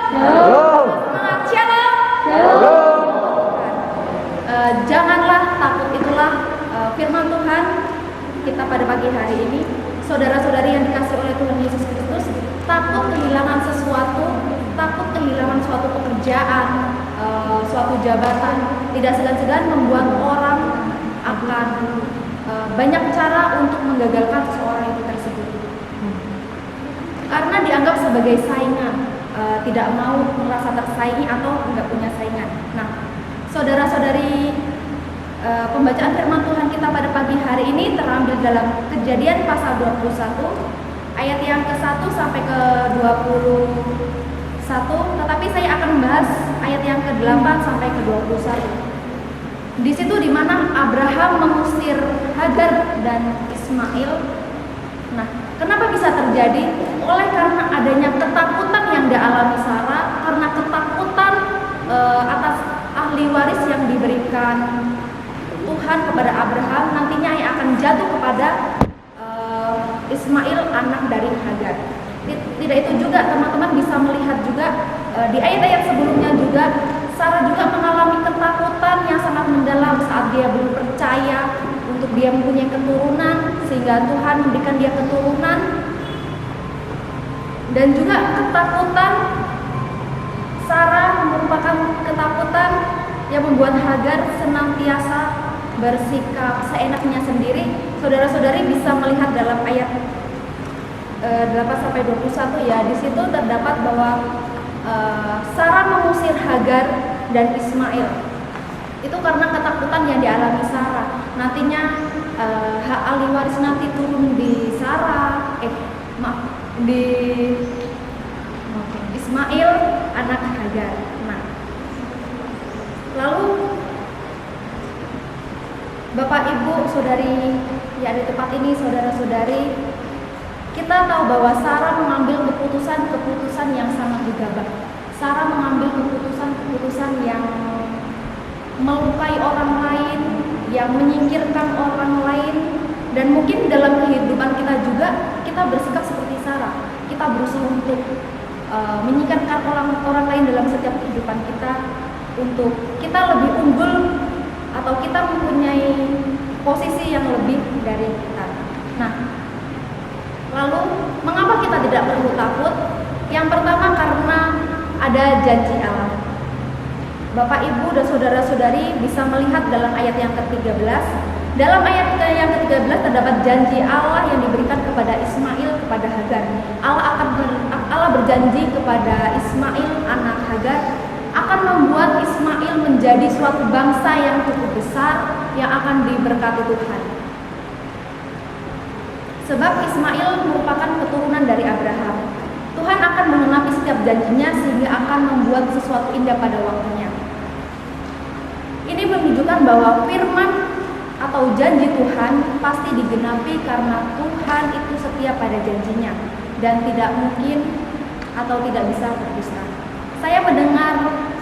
Shalom. Semangat shalom. Shalom. Janganlah takut, itulah firman Tuhan kita pada pagi hari ini. Saudara-saudari yang dikasih oleh Tuhan Yesus Kristus, takut kehilangan sesuatu, takut kehilangan suatu pekerjaan, suatu jabatan, tidak segan-segan membuat orang akan banyak cara untuk menggagalkan seseorang itu tersebut. Karena dianggap sebagai saingan, tidak mau merasa tersaingi atau tidak punya saingan. Nah, saudara-saudari, pembacaan firman Tuhan kita pada pagi hari ini terambil dalam Kejadian pasal 21 ayat yang ke-1 sampai ke-21, tetapi saya akan membahas ayat yang ke-8 sampai ke-21. Di situ di mana Abraham mengusir Hagar dan Ismail. Nah, kenapa bisa terjadi? Oleh karena adanya ketakutan yang dialami Sarah, karena ketakutan atas ahli waris yang diberikan Tuhan kepada Abraham nantinya yang akan jatuh kepada Ismail, anak dari Hagar. Tidak itu juga, teman-teman bisa melihat juga di ayat-ayat sebelumnya juga Sarah juga mengalami ketakutan yang sangat mendalam saat dia belum percaya untuk dia mempunyai keturunan, sehingga Tuhan memberikan dia keturunan. Dan juga ketakutan Sarah merupakan ketakutan yang membuat Hagar senantiasa bersikap seenaknya sendiri. Saudara-saudari bisa melihat dalam ayat 8-21 ya, di situ terdapat bahwa Sarah mengusir Hagar dan Ismail. Itu karena ketakutan yang dialami Sarah. Nantinya hak ahli waris nanti turun di Sarah, di Ismail, anak Hagar. Nah, lalu Bapak Ibu, saudari yang ada di tempat ini, saudara-saudari, kita tahu bahwa Sarah mengambil keputusan yang sangat gegabah. Sarah mengambil keputusan yang melukai orang lain, yang menyingkirkan orang lain, dan mungkin dalam kehidupan kita juga kita bersikap seperti Sarah. Kita berusaha untuk menyingkirkan orang lain dalam setiap kehidupan kita, untuk kita lebih unggul atau kita mempunyai posisi yang lebih dari kita. Nah, lalu mengapa kita tidak perlu takut? Yang pertama karena ada janji Allah. Bapak Ibu dan saudara-saudari bisa melihat dalam ayat yang ke-13. Dalam ayat yang ke-13 terdapat janji Allah yang diberikan kepada Ismail, kepada Hagar. Allah berjanji kepada Ismail, anak Hagar, akan membuat Ismail menjadi suatu bangsa yang cukup besar yang akan diberkati Tuhan. Sebab Ismail merupakan keturunan dari Abraham. Tuhan akan mengenapi setiap janjinya sehingga akan membuat sesuatu indah pada waktunya. Ini menunjukkan bahwa firman atau janji Tuhan pasti digenapi karena Tuhan itu setia pada janjinya dan tidak mungkin atau tidak bisa berdusta. Saya mendengar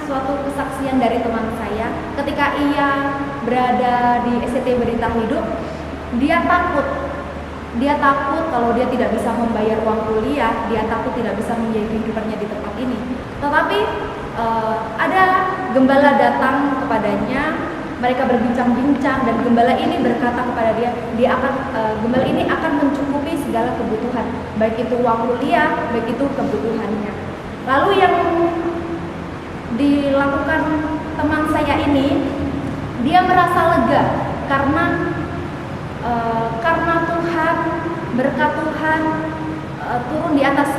suatu kesaksian dari teman saya ketika ia berada di SCT Berita Hidup. Dia takut kalau dia tidak bisa membayar uang kuliah, dia takut tidak bisa menjaga kehidupannya di tempat ini. Tetapi ada gembala datang kepadanya, mereka berbincang-bincang dan gembala ini berkata kepada dia gembala ini akan mencukupi segala kebutuhan, baik itu uang kuliah, baik itu kebutuhannya. Lalu yang dilakukan teman saya ini, dia merasa lega karena Tuhan, berkat Tuhan turun di atas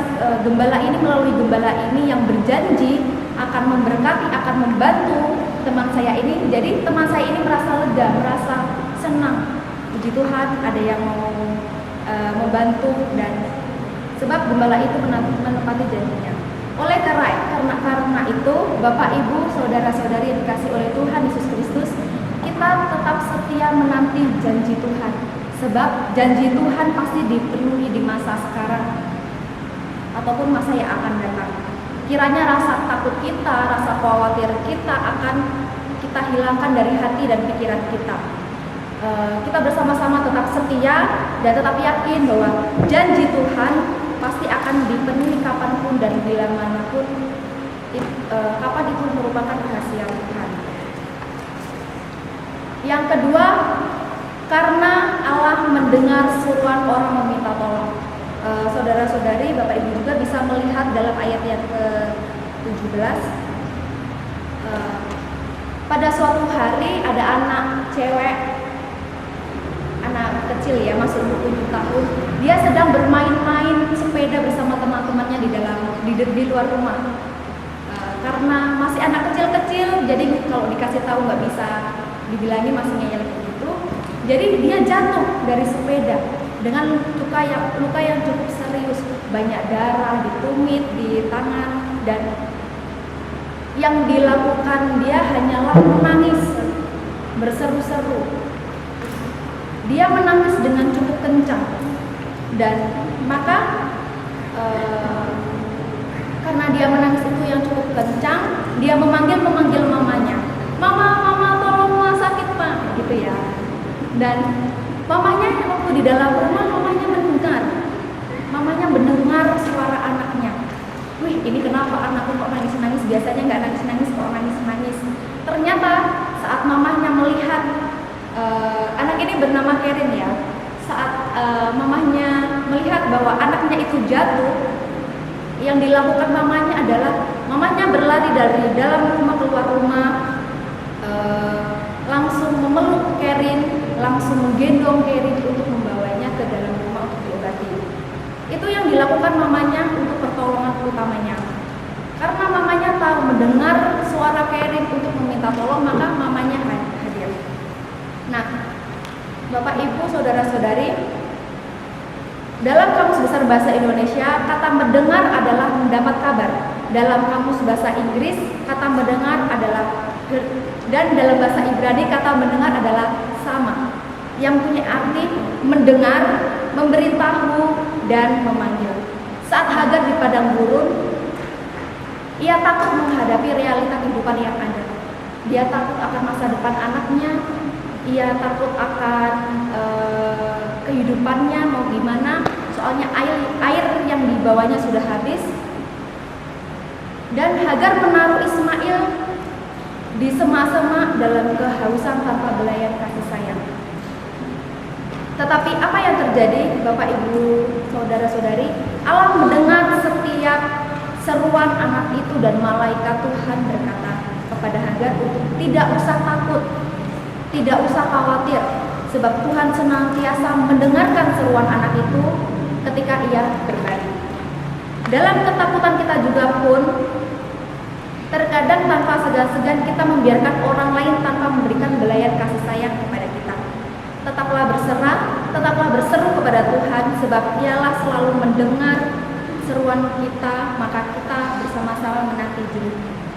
gembala ini, melalui gembala ini yang berjanji akan memberkati, akan membantu teman saya ini. Jadi teman saya ini merasa lega, merasa senang. Puji Tuhan, ada yang mau membantu, dan sebab gembala itu menepati janjinya. Oleh karena itu, Bapak Ibu, saudara-saudari yang dikasih oleh Tuhan Yesus Kristus, kita tetap setia menanti janji Tuhan. Sebab janji Tuhan pasti dipenuhi di masa sekarang ataupun masa yang akan datang. Kiranya rasa takut kita, rasa khawatir kita akan kita hilangkan dari hati dan pikiran kita. Kita bersama-sama tetap setia dan tetap yakin bahwa janji Tuhan pasti akan dipenuhi kapanpun dan bila manapun Kapan itu merupakan rahasia Tuhan. Yang kedua, karena Allah mendengar seruan orang meminta tolong. Saudara-saudari, Bapak Ibu juga bisa melihat dalam ayat yang ke-17. Pada suatu hari ada anak cewek, anak kecil ya, masih umur 7 tahun. Dia sedang bermain-main sepeda bersama teman-temannya di luar rumah. Karena masih anak kecil-kecil, jadi kalau dikasih tahu nggak bisa dibilangi, masih ngeyel gitu. Jadi dia jatuh dari sepeda dengan luka yang cukup serius, banyak darah di tumit, di tangan, dan yang dilakukan dia hanyalah menangis berseru-seru. Dia menangis dengan cukup kencang, dan maka karena dia menangis itu yang cukup kencang, dia memanggil mamanya. Mama, tolong, ma, sakit pak, gitu ya. Dan mamanya waktu di dalam rumah, mamanya mendengar suara anaknya. Wih, ini kenapa anakku kok nangis-nangis? Biasanya nggak nangis-nangis, kok nangis-nangis. Ternyata saat mamanya melihat, anak ini bernama Karen ya. Saat mamanya melihat bahwa anaknya itu jatuh, yang dilakukan mamanya adalah mamanya berlari dari dalam rumah keluar rumah, langsung memeluk Karen, langsung menggendong Karen untuk membawanya ke dalam rumah untuk diobati. Itu yang dilakukan mamanya untuk pertolongan utamanya. Karena mamanya tahu mendengar suara Karen untuk meminta tolong, maka mamanya hadir. Nah, Bapak Ibu, saudara-saudari, dalam Kamus Besar Bahasa Indonesia, kata mendengar adalah mendapat kabar. Dalam Kamus Bahasa Inggris, kata mendengar adalah dan dalam bahasa Ibrani kata mendengar adalah sama, yang punya arti mendengar, memberitahu, dan memanggil. Saat Hagar di padang gurun, ia takut menghadapi realita kehidupan yang ada. Dia takut akan masa depan anaknya, ia takut akan kehidupannya mau gimana, soalnya air yang dibawanya sudah habis. Dan Hagar menaruh Ismail di sema-sema dalam kehausan tanpa belayan kasih sayang. Tetapi apa yang terjadi, Bapak Ibu, saudara-saudari? Allah mendengar setiap seruan anak itu, dan malaikat Tuhan berkata kepada Hagar untuk tidak usah takut, tidak usah khawatir, sebab Tuhan senantiasa mendengarkan seruan anak itu ketika ia berbaring. Dalam ketakutan kita juga pun, terkadang tanpa segan-segan kita membiarkan orang lain tanpa memberikan belayan kasih sayang kepada kita. Tetaplah berserah, tetaplah berseru kepada Tuhan, sebab Dialah selalu mendengar seruan kita, maka kita bersama-sama menanti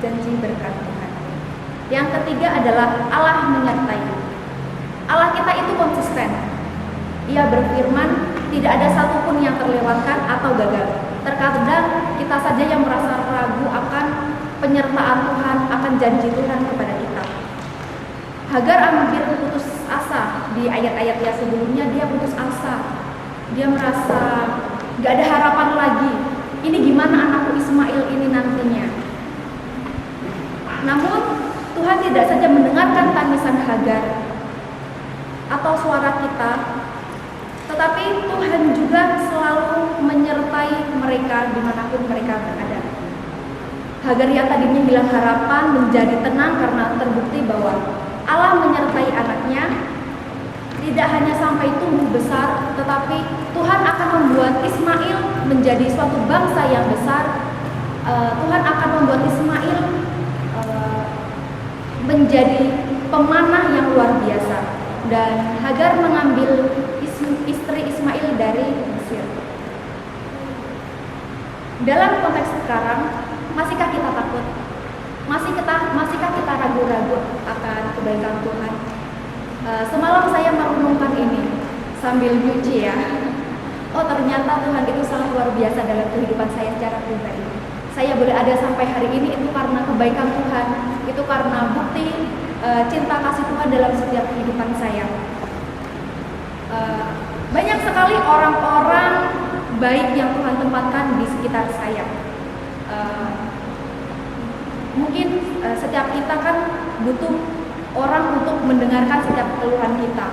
janji berkat Tuhan. Yang ketiga adalah Allah menyertai. Allah kita itu konsisten. Ia berfirman, tidak ada satupun yang terlewatkan atau gagal. Terkadang kita saja yang merasa ragu akan penyertaan Tuhan, akan janji Tuhan kepada kita. Hagar hampir putus asa di ayat-ayat yang sebelumnya. Dia putus asa, dia merasa gak ada harapan lagi. Ini gimana anakku Ismail ini nantinya? Namun Tuhan tidak saja mendengarkan tangisan Hagar atau suara kita, tetapi Tuhan juga selalu menyertai mereka dimanapun mereka berada. Hagar yang tadinya hilang harapan menjadi tenang karena terbukti bahwa Allah menyertai anaknya. Tidak hanya sampai tumbuh besar, tetapi Tuhan akan membuat Ismail menjadi suatu bangsa yang besar. Tuhan akan membuat Ismail menjadi pemanah yang luar biasa. Dan Hagar mengambil istri Ismail dari Mesir. Dalam konteks sekarang, masihkah kita takut? Masihkah kita ragu-ragu akan kebaikan Tuhan? Semalam saya merenungkan ini sambil nyuci ya. Oh, ternyata Tuhan itu sangat luar biasa dalam kehidupan saya secara pribadi. Saya boleh ada sampai hari ini itu karena kebaikan Tuhan, itu karena bukti cinta kasih Tuhan dalam setiap kehidupan saya. Banyak sekali orang-orang baik yang Tuhan tempatkan di sekitar saya. Mungkin setiap kita kan butuh orang untuk mendengarkan setiap keluhan kita.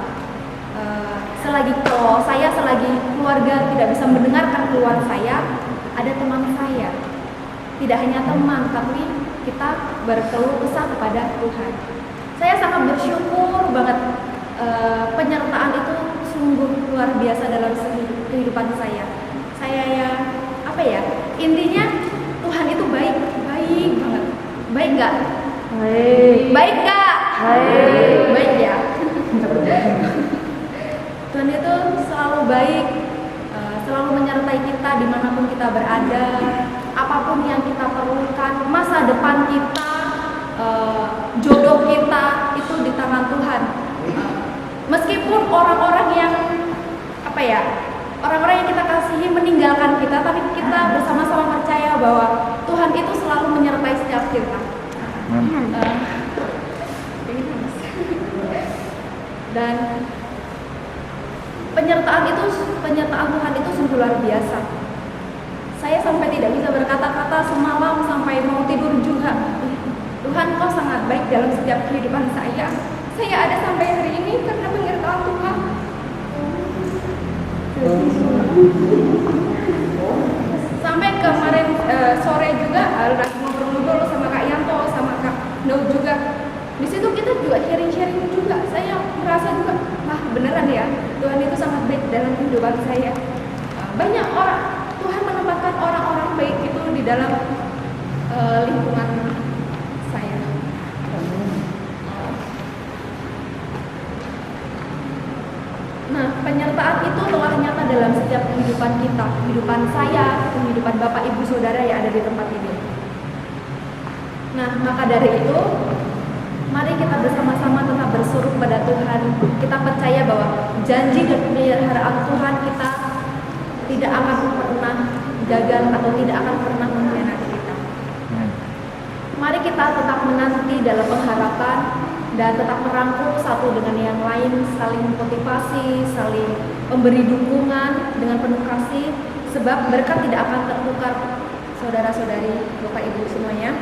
Selagi keluarga tidak bisa mendengarkan keluhan saya, ada teman saya. Tidak hanya teman, tapi kita berkeluh kesah kepada Tuhan. Saya sangat bersyukur banget, penyertaan itu sungguh luar biasa dalam kehidupan saya. Intinya Tuhan itu baik banget. Baik nggak? Baik nggak? Baik ya. Tuhan itu selalu baik, selalu menyertai kita dimanapun kita berada, apapun yang kita perlukan, masa depan kita, jodoh kita itu di tangan Tuhan. Meskipun orang-orang yang kita kasihi meninggalkan kita, tapi kita bersama-sama percaya bahwa Tuhan itu selalu menyertai setiap kita. Dan penyertaan Tuhan itu sungguh luar biasa. Saya sampai tidak bisa berkata-kata semalam sampai mau tidur juga. Tuhan, Kau sangat baik dalam setiap kehidupan saya. Saya ada sampai hari ini karena penyertaan Tuhan. Sampai kemarin sore juga lagi ngobrol-ngobrol sama Kak Yanto, sama Kak Daud juga. Di situ kita juga sharing-sharing juga. Saya merasa juga, wah beneran ya, Tuhan itu sangat baik dalam kehidupan saya. Banyak orang, Tuhan menempatkan orang-orang baik itu di dalam lingkungan saya. Nah, penyertaan itu telah nyata dalam setiap kehidupan kita, kehidupan saya, kehidupan Bapak Ibu Saudara yang ada di tempat ini. Nah, maka dari itu, mari kita bersama-sama tetap berseru pada Tuhan. Kita percaya bahwa janji dan pemeliharaan Tuhan kita tidak akan pernah gagal atau tidak akan pernah mengkhianati kita. Mari kita tetap menanti dalam pengharapan dan tetap merangkul satu dengan yang lain, saling motivasi, saling memberi dukungan dengan penuh kasih, sebab berkat tidak akan tertukar, saudara-saudari, Bapak Ibu semuanya.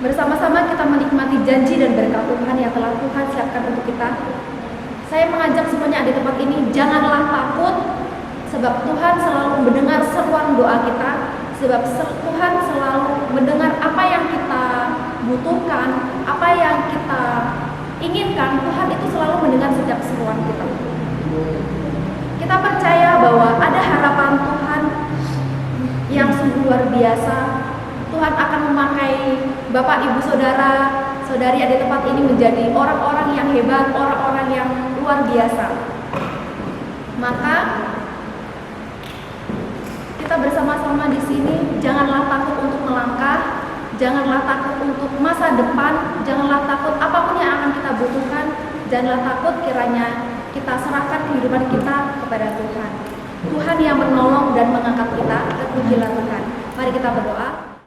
Bersama-sama kita menikmati janji dan berkat Tuhan yang telah Tuhan siapkan untuk kita. Saya mengajak semuanya di tempat ini, janganlah takut, sebab Tuhan selalu mendengar seruan doa kita, sebab Tuhan selalu mendengar apa yang kita butuhkan, apa yang kita inginkan. Tuhan itu selalu mendengar setiap seruan kita. Kita percaya bahwa ada harapan Tuhan yang sungguh luar biasa. Tuhan akan memakai Bapak, Ibu, Saudara, Saudari ada di tempat ini menjadi orang-orang yang hebat, orang-orang yang luar biasa. Maka kita bersama-sama di sini, janganlah takut untuk melangkah, janganlah takut untuk masa depan, janganlah takut apapun yang akan kita butuhkan, janganlah takut kiranya kita serahkan kehidupan kita kepada Tuhan. Tuhan yang menolong dan mengangkat kita, terpujilah Tuhan. Mari kita berdoa.